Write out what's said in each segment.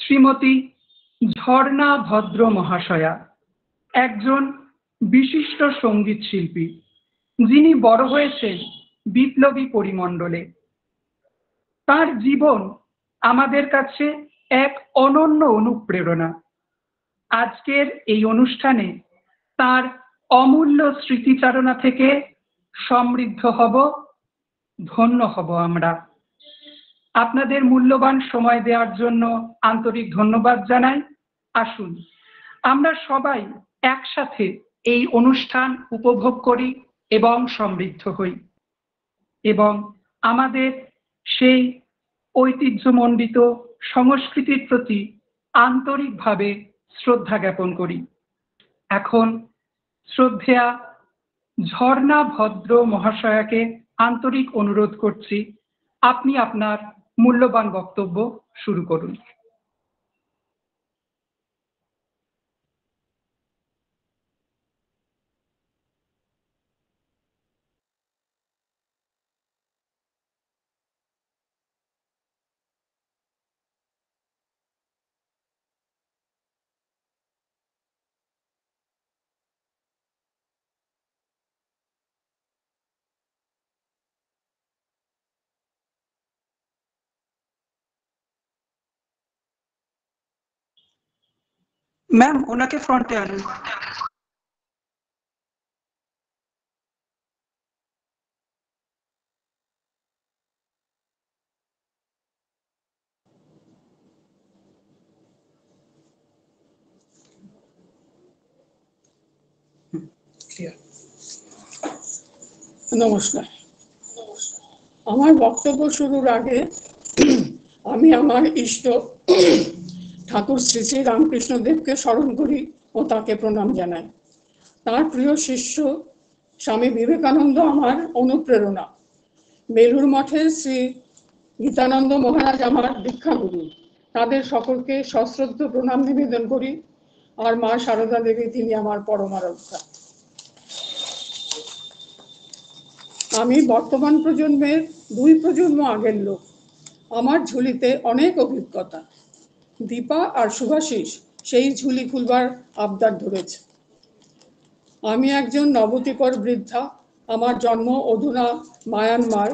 শ্রীমতী ঝর্ণা ভদ্র মহাশয়া একজন বিশিষ্ট সঙ্গীত শিল্পী, যিনি বড় হয়েছেন বিপ্লবী পরিমণ্ডলে। তার জীবন আমাদের কাছে এক অনন্য অনুপ্রেরণা। আজকের এই অনুষ্ঠানে তার অমূল্য স্মৃতিচারণা থেকে সমৃদ্ধ হব, ধন্য হব আমরা। আপনাদের মূল্যবান সময় দেওয়ার জন্য আন্তরিক ধন্যবাদ জানাই। আসুন আমরা সবাই একসাথে এই অনুষ্ঠান উপভোগ করি এবং সমৃদ্ধ হই এবং আমাদের সেই ঐতিহ্যমণ্ডিত সংস্কৃতির প্রতি আন্তরিকভাবে শ্রদ্ধা জ্ঞাপন করি। এখন শ্রদ্ধেয়া ঝর্ণা ভদ্র মহাশয়াকে আন্তরিক অনুরোধ করছি, আপনি আপনার মূল্যবান বক্তব্য শুরু করুন। ম্যাম, ওনাকে ফ্রন্টে আনুন। নমস্কার। আমার বক্তব্য শুরুর আগে আমি আমার ইষ্ট ঠাকুর শ্রী শ্রী রামকৃষ্ণ দেবকে স্মরণ করি ও তাকে প্রণাম জানাই। তার প্রিয় শিষ্য স্বামী বিবেকানন্দ আমার অনুপ্রেরণা। বেলুর মঠে শ্রী গীতানন্দ মহারাজ আমার দীক্ষাগুরু। তাদের সকলকে সশ্রদ্ধ প্রণাম নিবেদন করি। আর মা সারদা দেবী, তিনি আমার পরমারাধ্যা। আমি বর্তমান প্রজন্মের 2 প্রজন্ম আগের লোক। আমার ঝুলিতে অনেক অভিজ্ঞতা। দীপা আর শুভাশিস সেই ঝুলি খুলবার আবদার ধরেছে। আমি একজন নবতিকর বৃদ্ধা। আমার জন্ম অধুনা মায়ানমার,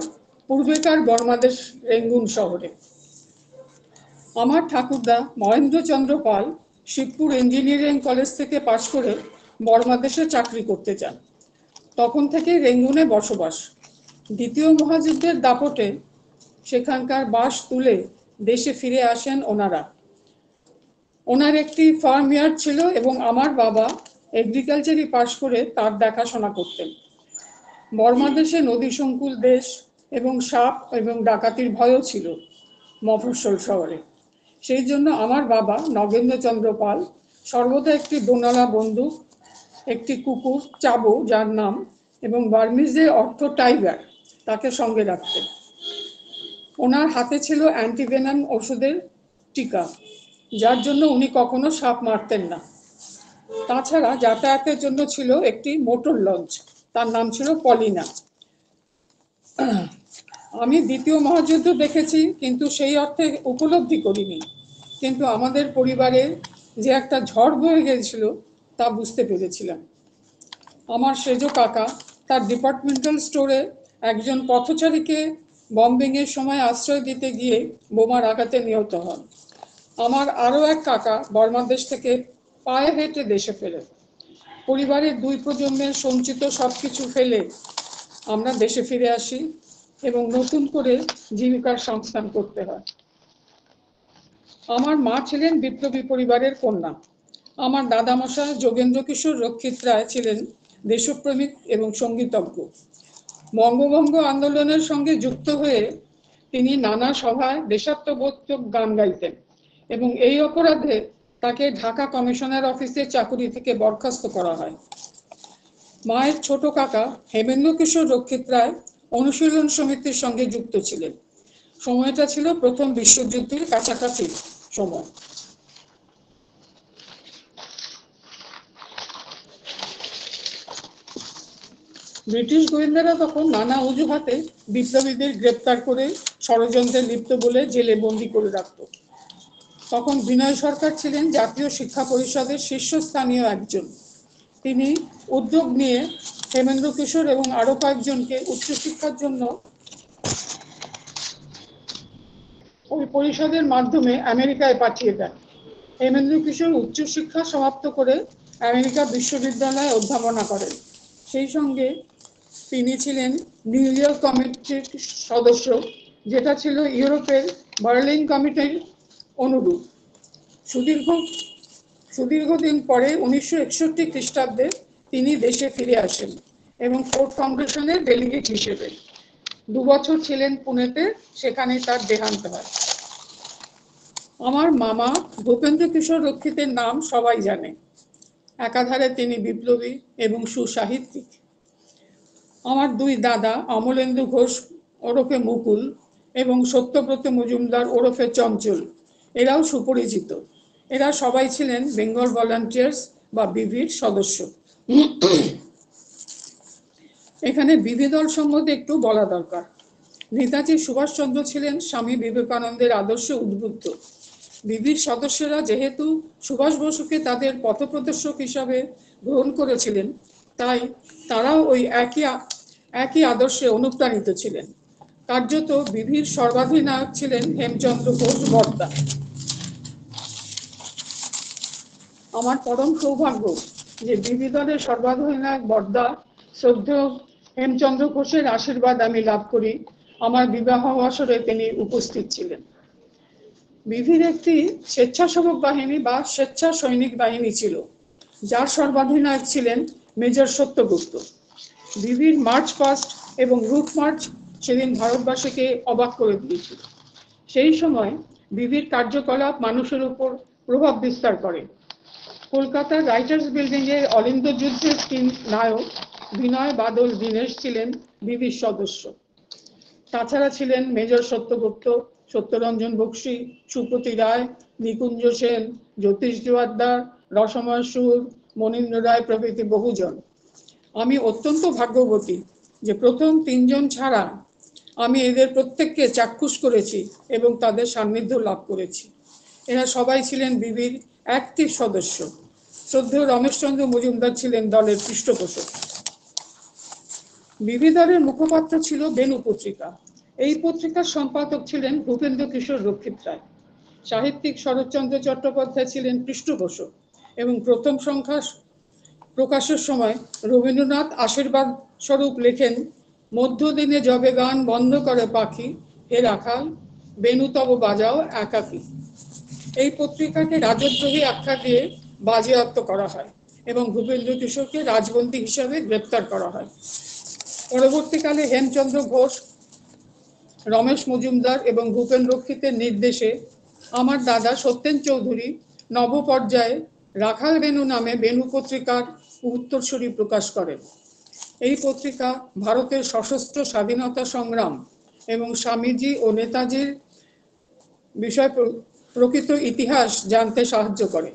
পূর্বেকার বর্মাদেশ রেঙ্গুন শহরে। আমার ঠাকুরদা মহেন্দ্রচন্দ্র পাল শিবপুর ইঞ্জিনিয়ারিং কলেজ থেকে পাশ করে বর্মাদেশে চাকরি করতে যান। তখন থেকে রেঙ্গুনে বসবাস। দ্বিতীয় মহাযুদ্ধের দাপটে সেখানকার বাস তুলে দেশে ফিরে আসেন ওনারা। ওনার একটি ফার্ম ইয়ার্ড ছিল এবং আমার বাবা এগ্রিকালচারই পাশ করে তার দেখাশোনা করতেন। বর্মাদেশে নদী সংকুল দেশ এবং সাপ এবং ডাকাতির ভয়ও ছিল মফস্বল শহরে। সেই জন্য আমার বাবা নগেন্দ্রচন্দ্র পাল সর্বদা একটি দোনালা বন্দুক, একটি কুকুর চাবো যার নাম, এবং বার্মিজে অর্থ টাইগার, তাকে সঙ্গে রাখতেন। ওনার হাতে ছিল অ্যান্টিভেনাম ওষুধের টিকা, যার জন্য উনি কখনো সাপ মারতেন না। তাছাড়া যাতায়াতের জন্য ছিল একটি মোটর লঞ্চ, তার নাম ছিল পলিনা। আমি দ্বিতীয় মহাযুদ্ধ দেখেছি, কিন্তু সেই অর্থে উপলব্ধি করিনি। কিন্তু আমাদের পরিবারের যে একটা ঝড় বয়ে গিয়েছিল তা বুঝতে পেরেছিলাম। আমার সেজ কাকা তার ডিপার্টমেন্টাল স্টোরে একজন পথচারীকে বম্বিংয়ের সময় আশ্রয় দিতে গিয়ে বোমার আঘাতে নিহত হন। আমার আরও এক কাকা বর্মাদেশ থেকে পায়ে হেঁটে দেশে ফেরেন। পরিবারের 2 প্রজন্মের সঞ্চিত সবকিছু ফেলে আমরা দেশে ফিরে আসি এবং নতুন করে জীবিকার সংস্থান করতে হয়। আমার মা ছিলেন বিপ্লবী পরিবারের কন্যা। আমার দাদামশাই যোগেন্দ্র কিশোর রক্ষিত রায় ছিলেন দেশপ্রেমিক এবং সঙ্গীতজ্ঞ। বঙ্গভঙ্গ আন্দোলনের সঙ্গে যুক্ত হয়ে তিনি নানা সভায় দেশাত্মবোধক গান গাইতেন এবং এই অপরাধে তাকে ঢাকা কমিশনার অফিসে চাকুরি থেকে বরখাস্ত করা হয়। মায়ের ছোট কাকা হেমেন্দ্র কিশোর রক্ষিত রায় অনুশীলন সমিতির সঙ্গে যুক্ত ছিলেন। সময়টা ছিল প্রথম বিশ্বযুদ্ধের কাছাকাছি সময়। ব্রিটিশ গোয়েন্দারা তখন নানা অজুহাতে বিপ্লবীদের গ্রেপ্তার করে ষড়যন্ত্রে লিপ্ত বলে জেলে বন্দি করে রাখত। তখন বিনয় সরকার ছিলেন জাতীয় শিক্ষা পরিষদের শীর্ষস্থানীয় একজন। তিনি উদ্যোগ নিয়ে হেমেন্দ্র কিশোর এবং আরো কয়েকজনকে উচ্চশিক্ষার জন্য ওই পরিষদের মাধ্যমে আমেরিকায় পাঠিয়ে দেন। হেমেন্দ্র কিশোর উচ্চশিক্ষা সমাপ্ত করে আমেরিকা বিশ্ববিদ্যালয়ে অধ্যাপনা করেন। সেই সঙ্গে তিনি ছিলেন নিউ ইয়র্ক কমিটির সদস্য, যেটা ছিল ইউরোপের বার্লিন কমিটির অনুরূপ। সুদীর্ঘদিন পরে 1961 খ্রিস্টাব্দে তিনি দেশে ফিরে আসেন এবং ফোর্থ কংগ্রেশনের ডেলিগেট হিসেবে 2 বছর ছিলেন পুনেতে, সেখানে তার দেহান্ত হয়। আমার মামা ভূপেন্দ্র কিশোর রক্ষিতের নাম সবাই জানে। একাধারে তিনি বিপ্লবী এবং সুসাহিত্যিক। আমার 2 দাদা অমলেন্দু ঘোষ ওরফে মুকুল এবং সত্যব্রত মজুমদার ওরফে চঞ্চল, এরাও সুপরিচিত। এরা সবাই ছিলেন বেঙ্গল ভলান্টিয়ার্স বা বিভির সদস্য। এখানে বিবি দল সম্বন্ধে একটু বলা দরকার। নেতাজি সুভাষচন্দ্র ছিলেন স্বামী বিবেকানন্দের আদর্শে উদ্বুদ্ধ। বিবির সদস্যরা যেহেতু সুভাষ বসুকে তাদের পথপ্রদর্শক হিসাবে গ্রহণ করেছিলেন, তাই তারাও ওই একই আদর্শে অনুপ্রাণিত ছিলেন। কার্যত বিবির সর্বাধিনায়ক ছিলেন হেমচন্দ্র ঘোষ বর্দা। আমার পরম সৌভাগ্য যে বিবি দলের সর্বাধিনায়ক বর্দা শ্রদ্ধেয় হেমচন্দ্র ঘোষের আশীর্বাদ আমি লাভ করি। আমার বিবাহ বছরে তিনি উপস্থিত ছিলেন। বিবির একটি স্বেচ্ছাসেবক বাহিনী বা স্বেচ্ছা সৈনিক বাহিনী ছিল, যার সর্বাধিনায়ক ছিলেন মেজর সত্যগুপ্ত। বিবির মার্চ পাস্ট এবং রুট মার্চ সেদিন ভারতবাসীকে অবাক করে দিয়েছিল। সেই সময় বিবির কার্যকলাপ মানুষের উপর প্রভাব বিস্তার করে। কলকাতার রাইটার্স বিল্ডিং এর অলিন্দ যুদ্ধের 3 নায়ক বিনয়, বাদল, দীনেশ ছিলেন বিবির সদস্য। তাছাড়া ছিলেন মেজর সত্যগুপ্ত, সত্যরঞ্জন বক্সী, সুপতি রায়, নিকুঞ্জ সেন, জ্যোতিষ জোয়ারদার, রসময় সুর, মনীন্দ্র রায় প্রভৃতি বহুজন। আমি অত্যন্ত ভাগ্যবতী যে প্রথম 3 জন ছাড়া আমি এদের প্রত্যেককে চাক্ষুষ করেছি এবং তাদের সান্নিধ্য লাভ করেছি। এরা সবাই ছিলেন বিবির অ্যাক্টিভ সদস্য। শ্রদ্ধেয় রমেশচন্দ্র মজুমদার ছিলেন দলের পৃষ্ঠপোষক। বিবি দলের মুখপাত্র ছিল বেনু পত্রিকা। এই পত্রিকার সম্পাদক ছিলেন ভূপেন্দ্র কিশোর রক্ষিত রায়। সাহিত্যিক শরৎচন্দ্র চট্টোপাধ্যায় ছিলেন পৃষ্ঠপোষক এবং প্রথম সংখ্যা প্রকাশের সময় রবীন্দ্রনাথ আশীর্বাদ স্বরূপ লেখেন, মধ্যদিনে যবে গান বন্ধ করে পাখি, হে রাখাল বেনু তব বাজাও একাকী। এই পত্রিকাকে রাজদ্রোহী আখ্যা দিয়ে বাজেয়াপ্ত করা হয় এবং ভূপেন্দ্র কিশোরকে রাজবন্দী হিসাবে গ্রেপ্তার করা হয়। পরবর্তীকালে হেমচন্দ্র ঘোষ, রমেশ মজুমদার এবং ভূপেন রক্ষিতের নির্দেশে আমার দাদা সত্যেন চৌধুরী নবপর্যায়ে রাখাল বেনু নামে বেনু পত্রিকার উত্তরসূরি প্রকাশ করেন। এই পত্রিকা ভারতের সশস্ত্র স্বাধীনতা সংগ্রাম এবং স্বামীজি ও নেতাজির বিষয় প্রকৃত ইতিহাস জানতে সাহায্য করে।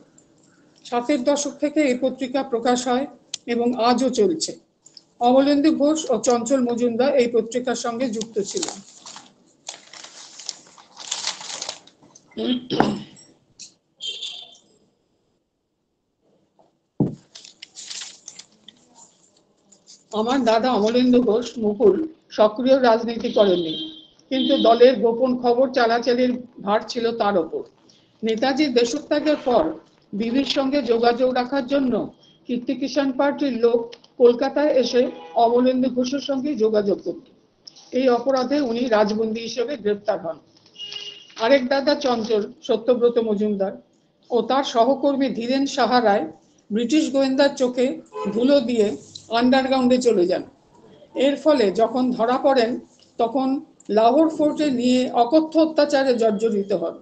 60-এর দশক থেকে এই পত্রিকা প্রকাশ হয় এবং আজও চলছে। অমলেন্দু ঘোষ ও চঞ্চল মজুমদার এই পত্রিকার সঙ্গে যুক্ত ছিলেন। আমার দাদা অমলেন্দু ঘোষ মুকুল সক্রিয় রাজনীতি করেননি, কিন্তু দলের গোপন খবর চালাচালির ভার ছিল তার ওপর। নেতাজির দেশত্যাগের পর বিবির সঙ্গে যোগাযোগ রাখার জন্য কীর্তি কিষাণ পার্টির লোক কলকাতায় এসে অমলেন্দু ঘোষের সঙ্গে যোগাযোগ করত। এই অপরাধে উনি রাজবন্দী হিসেবে গ্রেপ্তার হন। আরেক দাদা চঞ্চল সত্যব্রত মজুমদার ও তার সহকর্মী ধীরেন সাহা রায় ব্রিটিশ গোয়েন্দার চোখে ধুলো দিয়ে আন্ডারগ্রাউন্ডে চলে যান। এর ফলে যখন ধরা পড়েন তখন লাহোর ফোর্টে নিয়ে অকথ্য অত্যাচারে জর্জরিত হন।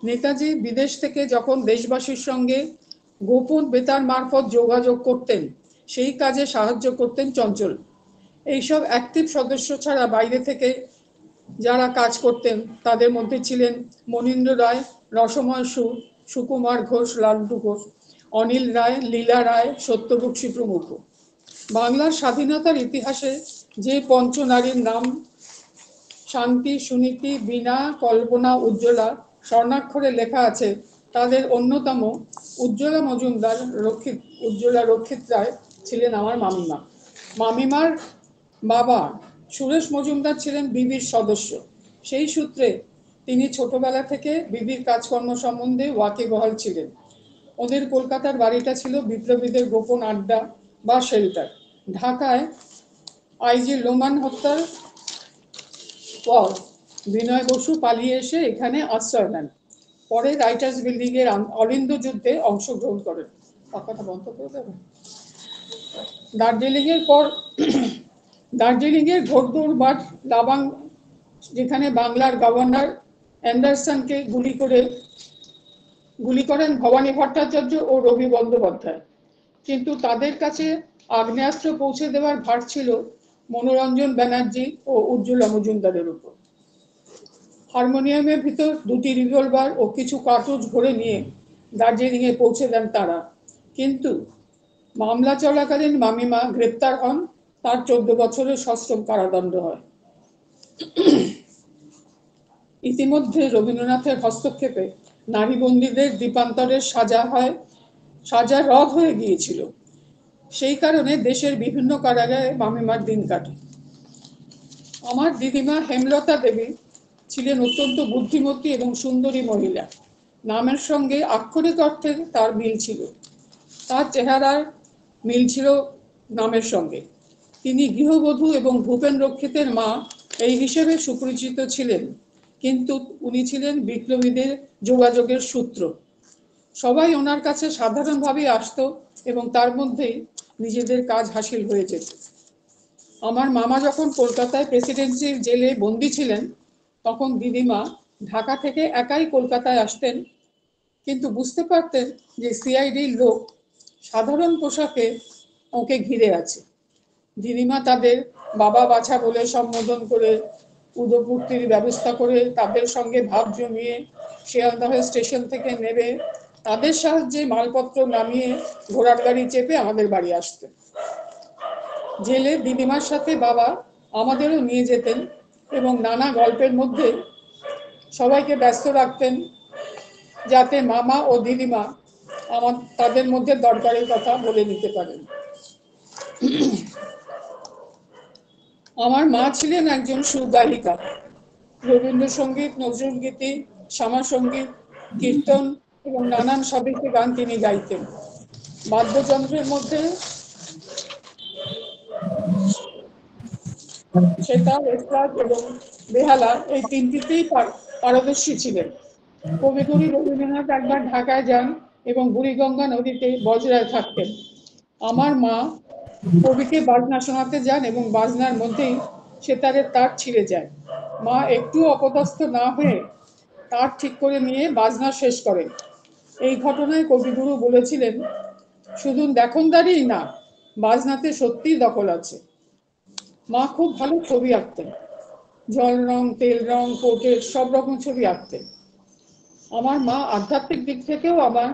নেতাজি বিদেশ থেকে যখন দেশবাসীর সঙ্গে গোপন বেতার মারফত যোগাযোগ করতেন, সেই কাজে সাহায্য করতেন চঞ্চল। এইসব অ্যাক্টিভ সদস্য ছাড়া বাইরে থেকে যারা কাজ করতেন তাদের মধ্যে ছিলেন মনীন্দ্র রায়, রসময় সুর, সুকুমার ঘোষ, লাল্টু ঘোষ, অনিল রায়, লীলা রায়, সত্যবক্সী প্রমুখ। বাংলার স্বাধীনতার ইতিহাসে যে পঞ্চনারীর নাম শান্তি, সুনীতি, বীণা, কল্পনা, উজ্জ্বলা স্বর্ণাক্ষরে লেখা আছে তাদের অন্যতম উজ্জ্বলা রক্ষিত রায় ছিলেন আমার মামিমা। মামিমার বাবা সুরেশ মজুমদার ছিলেন বিবির সদস্য। সেই সূত্রে তিনি ছোটবেলা থেকে বিবির কাজকর্ম সম্বন্ধে ওয়াকিবহাল ছিলেন। ওদের কলকাতার বাড়িটা ছিল বিপ্লবীদের গোপন আড্ডা বা শেল্টার। ঢাকায় আইজি লোমান হত্যার পর বিনয় বসু পালিয়ে এসে এখানে আশ্রয় নেন। পরে রাইটার্স বিল্ডিং এর অলিন্দ যুদ্ধে অংশগ্রহণ করেন। পাখাটা বন্ধ করে দেবেন। দার্জিলিং এর ঘোড়দৌড় দাবাং, যেখানে বাংলার গভর্নর অ্যান্ডারসনকে গুলি করেন ভবানী ভট্টাচার্য ও রবি বন্দ্যোপাধ্যায়। কিন্তু তাদের কাছে আগ্নেয়াস্ত্র পৌঁছে দেওয়ার ভার ছিল মনোরঞ্জন ব্যানার্জি ও উজ্জ্বলা মজুমদারের উপর। হারমোনিয়ামের ভিতর দুটি রিভলভার ও কিছু কার্তুজ ভরে নিয়ে দার্জিলিং এ পৌঁছে দেন তারা। কিন্তু মামলা চলাকালীন মামিমা গ্রেপ্তার হন, তার 14 বছরের সশ্রম কারাদণ্ড হয়। ইতিমধ্যে রবীন্দ্রনাথের হস্তক্ষেপে নারী বন্দীদের দ্বীপান্তরের সাজা রদ হয়ে গিয়েছিল। সেই কারণে দেশের বিভিন্ন কারাগারে মামিমার দিন কাটে। আমার দিদিমা হেমলতা দেবী ছিলেন অত্যন্ত বুদ্ধিমতী এবং সুন্দরী মহিলা। নামের সঙ্গে আক্ষরিক অর্থে তার মিল ছিল, তার চেহারার মিল ছিল নামের সঙ্গে। তিনি গৃহবধূ এবং ভূপেন রক্ষিতের মা এই হিসেবে সুপরিচিত ছিলেন, কিন্তু উনি ছিলেন বিপ্লবীদের যোগাযোগের সূত্র। সবাই ওনার কাছে সাধারণভাবে আসতো এবং তার মধ্যেই নিজেদের কাজ হাসিল হয়ে যেত। আমার মামা যখন কলকাতায় প্রেসিডেন্সির জেলে বন্দী ছিলেন, তখন দিদিমা ঢাকা থেকে একাই কলকাতায় আসতেন, কিন্তু বুঝতে পারতেন যে সিআইডির লোক সাধারণ পোশাকে ওকে ঘিরে আছে। দিদিমা তাদের বাবা বাছা বলে সম্বোধন করে উদপূর্তির ব্যবস্থা করে তাদের সঙ্গে ভাব জমিয়ে শিয়ালদহ স্টেশন থেকে নেবে তাদের সাহায্যে মালপত্র নামিয়ে ঘোড়ার গাড়ি চেপে আমাদের বাড়ি আসতেন। জেলে দিদিমার সাথে বাবা আমাদেরও নিয়ে যেতেন এবং নানা গল্পের মধ্যে সবাইকে ব্যস্ত রাখতেন, যাতে মামা ও দিদিমা তাদের মধ্যে দরকারের কথা বলে নিতে পারেন। আমার মা ছিলেন একজন সুগায়িকা। রবীন্দ্রসঙ্গীত, নজরুলগীতি, শ্যামাসঙ্গীত, কীর্তন এবং নানান সাবেকি গান তিনি গাইতেন। বাদ্যযন্ত্রের মধ্যে সেতার, এসরাজ এবং বেহালা এই তিনটিতেই পারদর্শী ছিলেন। কবিগুরু রবীন্দ্রনাথ একবার ঢাকায় যান এবং বুড়িগঙ্গা নদীতে বজরায় থাকতেন। আমার মা কবিকে বাজনা শোনাতে যান এবং বাজনার মধ্যেই সেতারের তার ছিঁড়ে যায়। মা একটু অপদস্থ না হয়ে তার ঠিক করে নিয়ে বাজনা শেষ করেন। এই ঘটনায় কবিগুরু বলেছিলেন, শুধু দেখনদারিই না, বাজনাতে সত্যিই দখল আছে। মা খুব ভালো ছবি আঁকতেন, জল রং, তেল রং, পোর্ট্রেট সব রকম ছবি আঁকতেন। আমার মা আধ্যাত্মিক দিক থেকেও আমার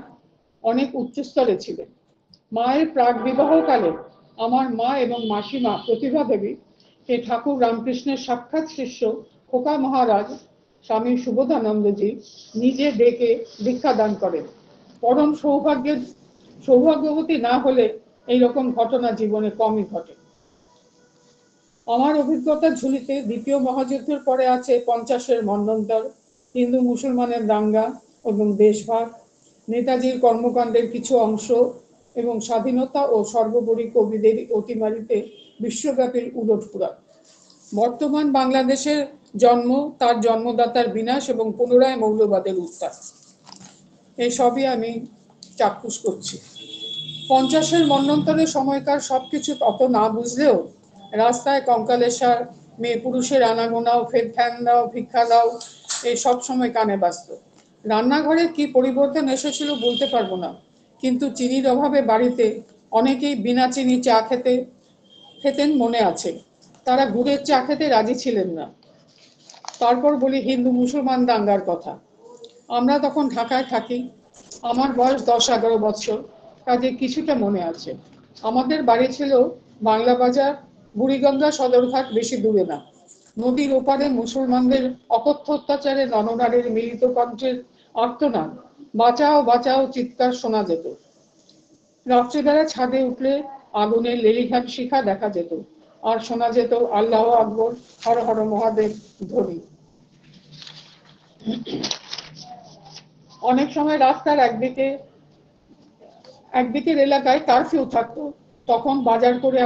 অনেক উচ্চস্তরে ছিলেন। মায়ের প্রাক বিবাহকালে আমার মা এবং মাসিমা প্রতিভা দেবী এই ঠাকুর রামকৃষ্ণের সাক্ষাৎ শিষ্য খোকা মহারাজ স্বামী সুবোধানন্দজি নিজে ডেকে দীক্ষা দান করেন। পরম সৌভাগ্যবতী না হলে এইরকম ঘটনা জীবনে কমই ঘটে। আমার অভিজ্ঞতার ঝুলিতে দ্বিতীয় মহাযুদ্ধের পরে আছে 50-এর মন্বন্তর, হিন্দু মুসলমানের দাঙ্গা এবং দেশভাগ, নেতাজির কর্মকাণ্ডের কিছু অংশ এবং স্বাধীনতা ও সর্বোপরি কবিদের অতিমারিতে বিশ্বব্যাপী উলটপুলট। বর্তমান বাংলাদেশের জন্ম, তার জন্মদাতার বিনাশ এবং পুনরায় মৌলবাদের উত্থান, এই সবই আমি চাক্ষুষ করছি। 50-এর মন্বন্তরের সময়কার সবকিছু অত না বুঝলেও রাস্তায় কঙ্কালেশ্বর, মেয়ে পুরুষের আনাগোনাও, ফের ফ্যান দাও, ভিক্ষা দাও, এই সব সময় কানে বাজত। রান্নাঘরে কি পরিবর্তন এসেছিল বলতে পারবো না, কিন্তু চিনির অভাবে বাড়িতে অনেকেই বিনা চিনি চা খেতেন মনে আছে। তারা গুড়ের চা খেতে রাজি ছিলেন না। তারপর বলি হিন্দু মুসলমান দাঙ্গার কথা। আমরা তখন ঢাকায় থাকি, আমার বয়স 10-11 বছর, কাজে কিছুটা মনে আছে। আমাদের বাড়ি ছিল বাংলা বাজার, বুড়িগঙ্গা সদরঘাট বেশি দূরে না। নদীর ওপারে মুসলমানদের অকথ্য অত্যাচারে নরনারীর মিলিত কণ্ঠের আর্তনাদ, বাঁচাও বাঁচাও চিৎকার শোনা যেত। রাত্রিবেলা ছাদে উঠলে আগুনের লেলিহান শিখা দেখা যেত, আর শোনা যেত আল্লাহ আকবর, হর হর মহাদেব ধ্বনি। অনেক সময় রাস্তার একদিকের এলাকায় কারফিউ থাকতো, তখন বাজার করে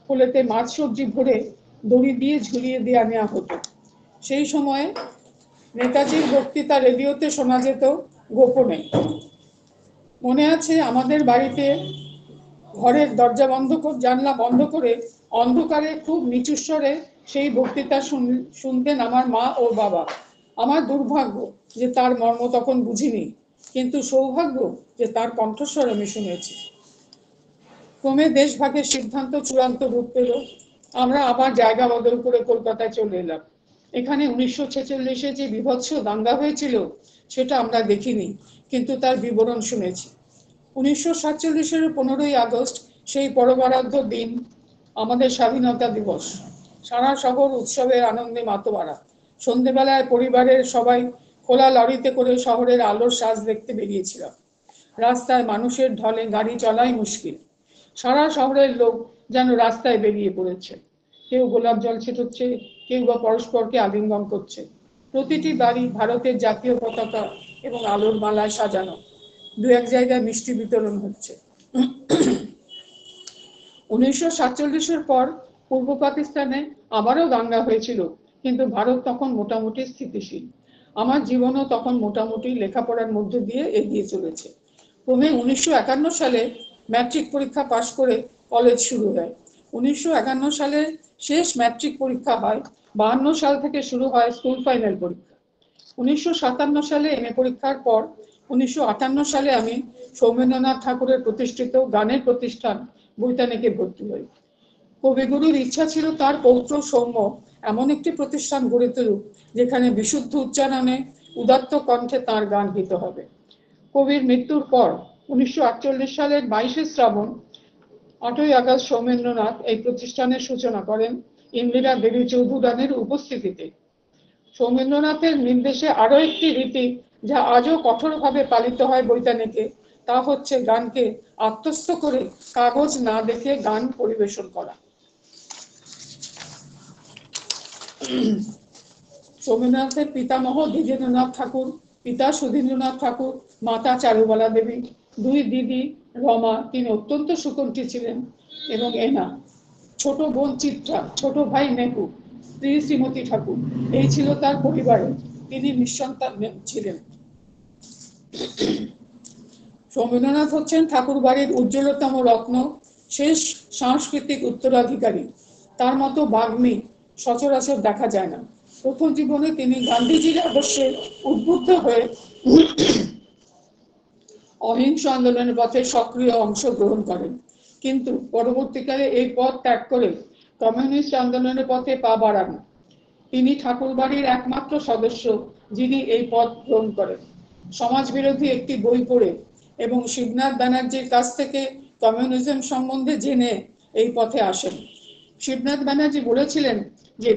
কোলেতে মাছ সবজি ভরে দড়ি দিয়ে ঝুলিয়ে দিয়ে নেওয়া হতো। সেই সময়ে নেতাজির বক্তৃতা রেডিওতে শোনা যেত গোপনে। মনে আছে আমাদের বাড়িতে ঘরের দরজা বন্ধ করে, জানলা বন্ধ করে অন্ধকারে খুব নিচু স্বরে সেই বক্তৃতা শুনতেন আমার মা ও বাবা। আমার দুর্ভাগ্য যে তার মর্ম তখন বুঝিনি, কিন্তু সৌভাগ্য যে তার কণ্ঠস্বর আমি শুনেছি। ক্রমে দেশভাগের সিদ্ধান্ত চূড়ান্ত রূপ পেল। আমরা আবার জায়গা বদল করে কলকাতায় চলে এলাম। এখানে 1946-এ যে বীভৎস দাঙ্গা হয়েছিল সেটা আমরা দেখিনি, কিন্তু তার বিবরণ শুনেছি। 1947-এর 15ই আগস্ট, সেই পরমারাধ্য দিন, আমাদের স্বাধীনতা দিবস। সারা শহর উৎসবের আনন্দে মাতোয়ারা। সন্ধেবেলায় পরিবারের সবাই খোলা লরিতে করে শহরের আলোর সাজ দেখতে বেরিয়েছিলাম। রাস্তায় মানুষের ঢলে গাড়ি চলাই মুশকিল। সারা শহরের লোক যেন রাস্তায় বেরিয়ে পড়েছে। কেউ গোলাপ জল ছিটাচ্ছে, কেউ বা পরস্পরকে আলিঙ্গন করছে। প্রতিটি বাড়ি ভারতের জাতীয় পতাকা এবং আলোর মালায় সাজানো। দু এক জায়গায় মিষ্টি বিতরণ হচ্ছে। 1947-এর পর পূর্ব পাকিস্তানে আবারও দাঙ্গা হয়েছিল, কিন্তু ভারত তখন মোটামুটি স্থিতিশীল। আমার জীবনও তখন মোটামুটি লেখাপড়ার মধ্যে দিয়ে এগিয়ে চলেছে। ক্রমে 1951 সালে ম্যাট্রিক পরীক্ষা পাশ করে কলেজ শুরু হয়। 1951 সালে শেষ ম্যাট্রিক পরীক্ষা হয়। 52 সাল থেকে শুরু হয় স্কুল ফাইনাল পরীক্ষা। 1957 সালে এমএ পরীক্ষার পর 1958 সালে আমি সৌমেন্দ্রনাথ ঠাকুরের প্রতিষ্ঠিত গানের প্রতিষ্ঠান বৈতানিকে ভর্তি হই। কবিগুরুর ইচ্ছা ছিল তার পৌত্র সৌম্য এমন একটি প্রতিষ্ঠান গড়ে তুলুক যেখানে বিশুদ্ধ উচ্চারণে উদাত্ত কণ্ঠে তার গান গীত হবে। কবির মৃত্যুর পর 1948 সালের 22শে শ্রাবণ, 8ই আগস্ট সৌমেন্দ্রনাথ এই প্রতিষ্ঠানের সূচনা করেন ইন্দিরা দেবী চৌধুরানীর উপস্থিতিতে। সৌমেন্দ্রনাথের নির্দেশে আরো একটি রীতি যা আজও কঠোরভাবে পালিত হয় বৈতানিকে, তা হচ্ছে গানকে আত্মস্থ করে কাগজ না দেখে গান পরিবেশন করা। সৌমেন্দ্রনাথের পিতামহ দ্বিজেন্দ্রনাথ ঠাকুর, পিতা সুধীন্দ্রনাথ ঠাকুর, মাতা চারুবালা দেবী, দুই দিদি রমা, তিনি অত্যন্ত সুকণ্ঠী ছিলেন, এবং এনা, ছোট বোন চিত্রা, ছোট ভাই নেপু, স্ত্রী শ্রীমতী ঠাকুর, এই ছিল তার পরিবারে। তিনি নিঃসন্তান ছিলেন। সৌমেন্দ্রনাথ হচ্ছেন ঠাকুর বাড়ির উজ্জ্বলতম রত্ন, শেষ সাংস্কৃতিক উত্তরাধিকারী। তার মতো বাগ্মী সচরাচর দেখা যায় না। প্রথম জীবনে তিনি গান্ধীজির আদর্শে উদ্বুদ্ধ হয়ে অহিংস আন্দোলনের পথে সক্রিয় অংশগ্রহণ করেন, কিন্তু পরবর্তীকালে এই পথ ত্যাগ করে কমিউনিস্ট আন্দোলনের পথে পা বাড়ান। তিনি ঠাকুরবাড়ির একমাত্র সদস্য যিনি এই পথ গ্রহণ করেন। সমাজ বিরোধী একটি বই পড়ে এবং শিবনাথ ব্যানার্জির কাছ থেকে কমিউনিজম সম্বন্ধে জেনে এই পথে আসেন। শিবনাথ ব্যানার্জি বলেছিলেন যে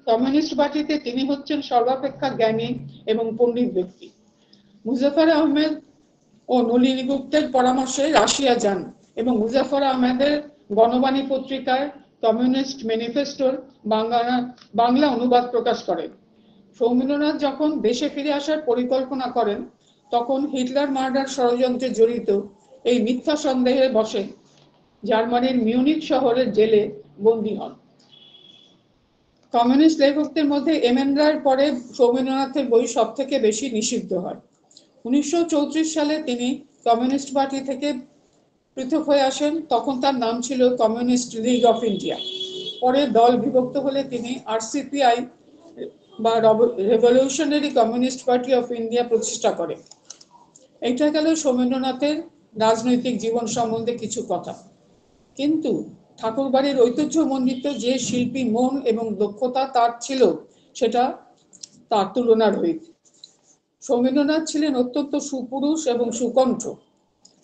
কমিউনিস্ট পার্টিতে তিনি হচ্ছেন সর্বাপেক্ষা জ্ঞানী এবং পণ্ডিত ব্যক্তি। মুজাফর আহমেদ ও নলিনী গুপ্তের পরামর্শে রাশিয়া যান এবং মুজাফর আহমেদের গণবাণী পত্রিকায় কমিউনিস্ট ম্যানিফেস্টোর বাংলা অনুবাদ প্রকাশ করেন। সৌমেন্দ্রনাথ যখন দেশে ফিরে আসার পরিকল্পনা করেন, তখন হিটলার মার্ডার ষড়যন্ত্রে জড়িত এই মিথ্যা সন্দেহে বসে জার্মানির মিউনিক শহরের জেলে বন্দী হন। কমিউনিস্ট লেখকদের মধ্যে এমেন্ডার পরে সৌমেন্দ্রনাথের বই সব থেকে বেশি নিষিদ্ধ হয়। 1934 সালে তিনি কমিউনিস্ট পার্টি থেকে পৃথক হয়ে আসেন। তখন তার নাম ছিল কমিউনিস্ট লীগ অফ ইন্ডিয়া। পরে দল বিভক্ত হলে তিনি আরসিপিআই বা revolutionary communist party of India প্রতিষ্ঠা করেন। এটা গেল সৌমেন্দ্রনাথের রাজনৈতিক জীবন সম্বন্ধে কিছু কথা। কিন্তু ঠাকুরবাড়ির ঐতিহ্যমণ্ডিত যে শিল্পী মন এবং দক্ষতা তার ছিল, সেটা তার তুলনারহিত। সৌমেন্দ্রনাথ ছিলেন অত্যন্ত সুপুরুষ এবং সুকণ্ঠ।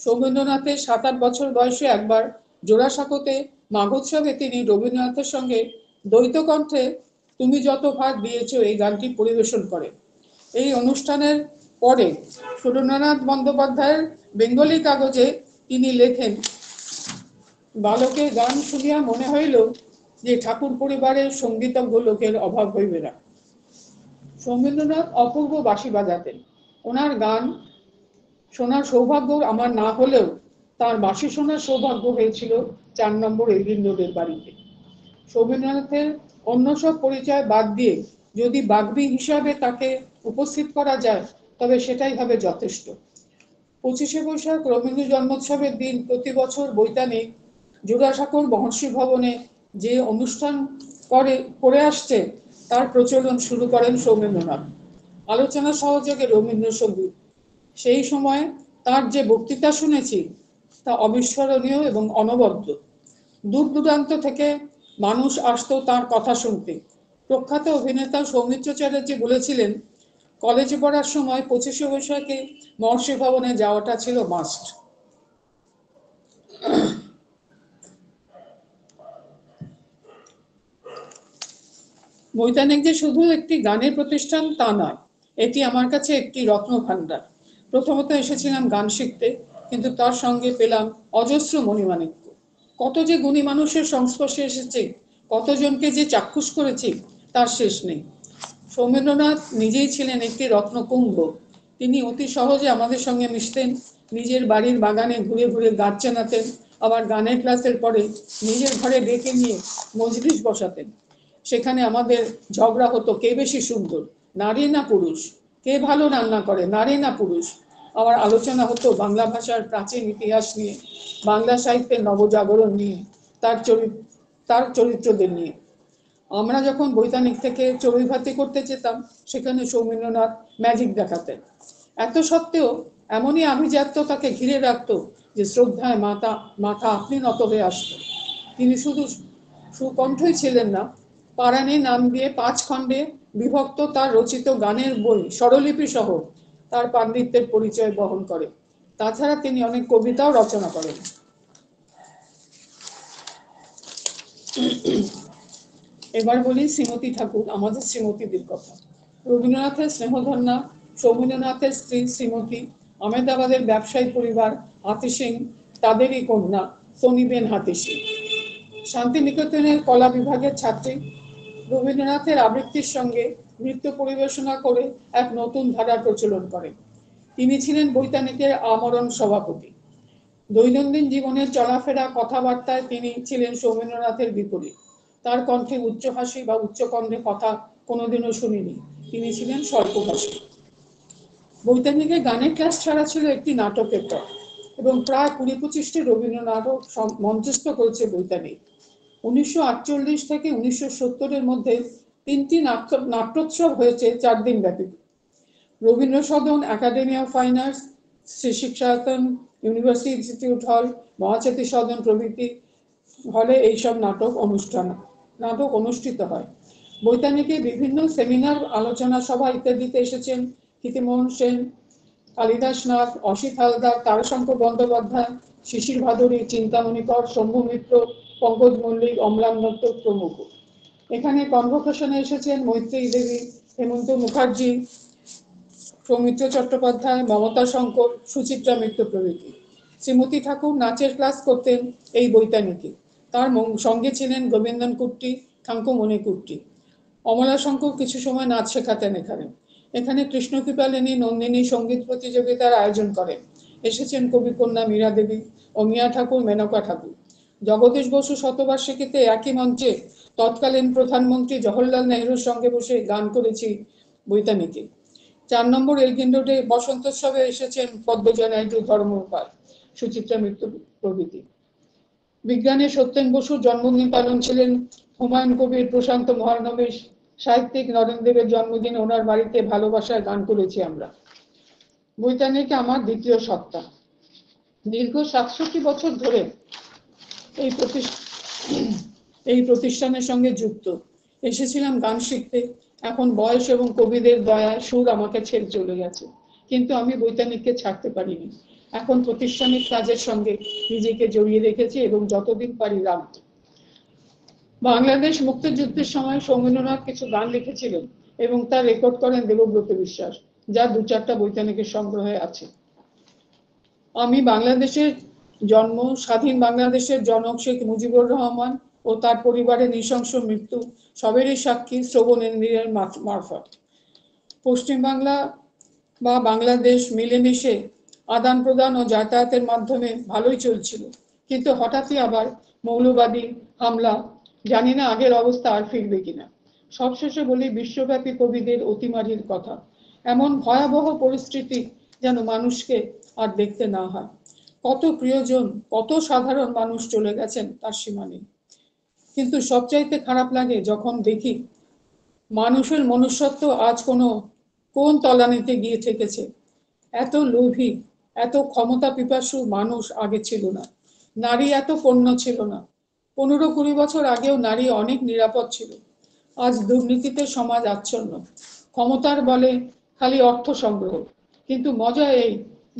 সৌমেন্দ্রনাথের 7-8 বছর বয়সে একবার জোড়াসাঁকোতে মাঘোৎসবে তিনি রবীন্দ্রনাথের সঙ্গে দ্বৈত কণ্ঠে তুমি যত ভাগ দিয়েছ এই গানটি পরিবেশন করে। এই অনুষ্ঠানের পরে সুরেন্দ্রনাথ বন্দ্যোপাধ্যায়ের বেঙ্গলি কাগজে তিনি লেখেন, বালকের গান শুনিয়া মনে হইল যে ঠাকুর পরিবারের সঙ্গীতজ্ঞ লোকের অভাব হইবে না। সৌমেন্দ্রনাথ অপূর্ব বাঁশি বাজাতেন। ওনার গান শোনার সৌভাগ্য আমার না হলেও তার বাঁশি শোনার সৌভাগ্য হয়েছিল 4 নম্বর এলগিন রোডের বাড়িতে। সৌমেন্দ্রনাথের অন্য সব পরিচয় বাদ দিয়ে যদি বাগ্মী হিসাবে তাকে উপস্থিত করা যায় তবে সেটাই হবে যথেষ্ট। 25শে বৈশাখ রবীন্দ্র জন্মোৎসবের দিন প্রতি বছর বৈতানিক জোড়াসাঁকোর মহর্ষি ভবনে যে অনুষ্ঠান করে আসছে তার প্রচলন শুরু করেন সৌমেন্দ্রনাথ। আলোচনা সহযোগে রবীন্দ্রসঙ্গীত। সেই সময় তার যে বক্তৃতা শুনেছি তা অবিস্মরণীয় এবং অনবদ্য। দূর দূরান্ত থেকে মানুষ আসতো তার কথা শুনতে। প্রখ্যাত অভিনেতা সৌমিত্র চ্যাটার্জি বলেছিলেন, কলেজে পড়ার সময় 25শে বৈশাখে মহর্ষি ভবনে যাওয়াটা ছিল মাস্ট। বৈতানিক যে শুধু একটি গানের প্রতিষ্ঠান তা নয়, এটি আমার কাছে একটি রত্ন ভাণ্ডার। প্রথমত এসেছিলাম গান শিখতে, কিন্তু তার সঙ্গে পেলাম অজস্র মণিমাণিক্য। কত যে গুণী মানুষের সংস্পর্শে এসেছে, কতজনকে যে চাক্ষুষ করেছি তার শেষ নেই। সৌমেন্দ্রনাথ নিজেই ছিলেন একটি রত্নকুম্ভ। তিনি অতি সহজে আমাদের সঙ্গে মিশতেন, নিজের বাড়ির বাগানে ঘুরে ঘুরে গাছ চেনাতেন, আবার গানের ক্লাসের পরে নিজের ঘরে ডেকে নিয়ে মজলিস বসাতেন। সেখানে আমাদের ঝগড়া হতো কে বেশি সুন্দর, নারী না পুরুষ, কে ভালো রান্না করে, নারী না পুরুষ। আবার আলোচনা হতো বাংলা ভাষার প্রাচীন ইতিহাস নিয়ে, বাংলা সাহিত্যের নবজাগরণ নিয়ে, তার চরিত্রদের নিয়ে। আমরা যখন বৈতানিক থেকে চড়ুইভাতি করতে যেতাম সেখানে সৌমেন্দ্রনাথ ম্যাজিক দেখাতেন। এত সত্ত্বেও এমনই আভিজাত্য তাকে ঘিরে রাখতো যে শ্রদ্ধায় মাথা আপনি নত হয়ে আসতো। তিনি শুধু সুকণ্ঠই ছিলেন না, পারানি নাম দিয়ে 5 খণ্ডে বিভক্ত তার রচিত গানের বই স্বরলিপি সহ তার পাণ্ডিত্যের পরিচয় বহন করে। তাছাড়া তিনি অনেক কবিতাও রচনা করেন। এবার বলি শ্রীমতী ঠাকুর, আমাদের শ্রীমতীদের কথা। রবীন্দ্রনাথের স্নেহধন্যা সৌমেন্দ্রনাথের স্ত্রী শ্রীমতী, আহমেদাবাদের ব্যবসায়ী পরিবার হাতি সিং, তাদেরই কন্যা সোনিবেন হাতি সিং। শান্তিনিকেতনের কলা বিভাগের ছাত্রী। রবীন্দ্রনাথের আবৃত্তির সঙ্গে নৃত্য পরিবেশনা করে এক নতুন ধারার প্রচলন করেন। তিনি ছিলেন বৈতানিকের আমরণ সভাপতি। দৈনন্দিন জীবনের চলাফেরা কথাবার্তায় তিনি ছিলেন সৌমেন্দ্রনাথের বিপরীত। তার কণ্ঠে উচ্চ হাসি বা উচ্চকণ্ঠে কথা কোনোদিনও শুনিনি। তিনি ছিলেন স্বল্পভাষী। বৈতানিকের গানের ক্লাস ছাড়া ছিল একটি নাটকের দল এবং প্রায় 20-25টি রবীন্দ্র নাটক মঞ্চস্থ করেছে বৈতানিক। 1948 থেকে 1970-এর মধ্যে 3টি নাট্যোৎসব হয়েছে 4 দিন ব্যাপী। Rabindra Sadan, academy of fine arts, Shri Shikshayatan, university institute hall, মহাচেতি সদন প্রভৃতি হলে এইসব নাটক অনুষ্ঠিত হয়। বৈতানিকে বিভিন্ন সেমিনার, আলোচনা সভা ইত্যাদিতে এসেছেন কীর্তিমোহন সেন, কালিদাস নাথ, অসিত হালদার, তারাশঙ্কর বন্দ্যোপাধ্যায়, শিশির ভাদুরী, চিন্তামণি কর, শম্ভু মিত্র, পঙ্কজ মল্লিক, অম্লান দত্ত প্রমুখ। এখানে কনভোকেশনে এসেছেন মৈত্রেয়ী দেবী, হেমন্ত মুখার্জি, সৌমিত্র চট্টোপাধ্যায়, মমতা শঙ্কর, সুচিত্রা মিত্র প্রভৃতি। শ্রীমতী ঠাকুর নাচের ক্লাস করতেন এই বৈতানিকে। তার সঙ্গে ছিলেন গোবিন্দন কুট্টি, খাঙ্কুমণি কুট্টি। অমলা শঙ্কর কিছু সময় নাচ শেখাতেন এখানে কৃষ্ণকৃপালিনী নন্দিনী সঙ্গীত প্রতিযোগিতার আয়োজন করেন। এসেছেন কবিকন্যা মীরা দেবী, অমিয়া ঠাকুর, মেনকা ঠাকুর। জগদীশ বসু শতবার্ষিকীতে একই মঞ্চে তৎকালীন প্রধানমন্ত্রী জওহরলাল নেহরুর সঙ্গে বসে গান করেছি বৈতানিকে। 4 নম্বর এলগিন রোডে বসন্তোৎসবে এসেছেন পদ্মজা নাইডু, ধর্মপাল, সুচিত্রা মিত্র প্রভৃতি। বিজ্ঞানী সত্যেন বসুর জন্মদিন পালন ছিলেন হুমায়ুন কবির, প্রশান্ত মহানবেশ। সাহিত্যিক নরেন দেবের জন্মদিন ওনার বাড়িতে ভালোবাসায় গান করেছি আমরা। বৈতানিক আমার দ্বিতীয় সত্তা। দীর্ঘ 67 বছর ধরে এই প্রতিষ্ঠানের সঙ্গে যুক্ত। এসেছিলাম গান শিখতে, এখন বয়স এবং কবিদের দয়ায় সুর আমাকে ছেড়ে চলে গেছে, কিন্তু আমি বৈতানিককে ছাড়তে পারিনি। এখন প্রতিষ্ঠানিক কাজের সঙ্গে নিজেকে জড়িয়ে রেখেছি এবং যতদিন পারি রাখব। বাংলাদেশ মুক্তিযুদ্ধের সময় সৌমেন্দ্রনাথ কিছু গান লিখেছিলেন এবং তা রেকর্ড করেন দেবব্রত বিশ্বাস, যা 2-4টা বৈতানিকের সংগ্রহে আছে। আমি বাংলাদেশের জন্ম, স্বাধীন বাংলাদেশের জনক শেখ মুজিবুর রহমান ও তার পরিবারের নৃশংস মৃত্যু সবেরই সাক্ষী শ্রবণেন্দ্রিয়ের মারফত। পশ্চিমবাংলা বা বাংলাদেশ মিলেমিশে আদান প্রদান ও যাতায়াতের মাধ্যমে ভালোই চলছিল, কিন্তু হঠাৎই আবার মৌলবাদী হামলা, জানি না আগের অবস্থা আর ফিরবে কিনা। সবশেষে বলি বিশ্বব্যাপী কোভিডের অতিমারির কথা। এমন ভয়াবহ পরিস্থিতি যেন মানুষকে আর দেখতে না হয়। কত প্রিয়জন, কত সাধারণ মানুষ চলে গেছেন তার সীমা নেই। কিন্তু সবচাইতে খারাপ লাগে যখন দেখি মানুষের মনুষ্যত্ব আজ কোন তলানিতে গিয়ে ঠেকেছে। এত লোভী, এত ক্ষমতা পিপাসু মানুষ আগে ছিল না। নারী এত পণ্য ছিল না। 15-20 বছর আগেও নারী অনেক নিরাপদ ছিল। আজ দুর্নীতিতে সমাজ আচ্ছন্ন, ক্ষমতার বলে খালি অর্থ সংগ্রহ। কিন্তু মজা এই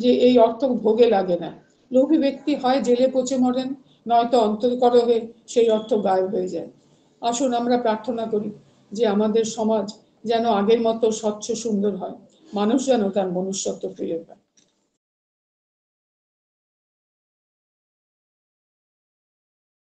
যে এই অর্থ ভোগে লাগে না। লোভী ব্যক্তি হয় জেলে পচে মরেন, নয়তো অন্তর্কলহে সেই অর্থ গায়েব হয়ে যায়। আসুন আমরা প্রার্থনা করি যে আমাদের সমাজ যেন আগের মতো স্বচ্ছ সুন্দর হয়, মানুষ যেন তার মনুষ্যত্ব ফিরে পায়।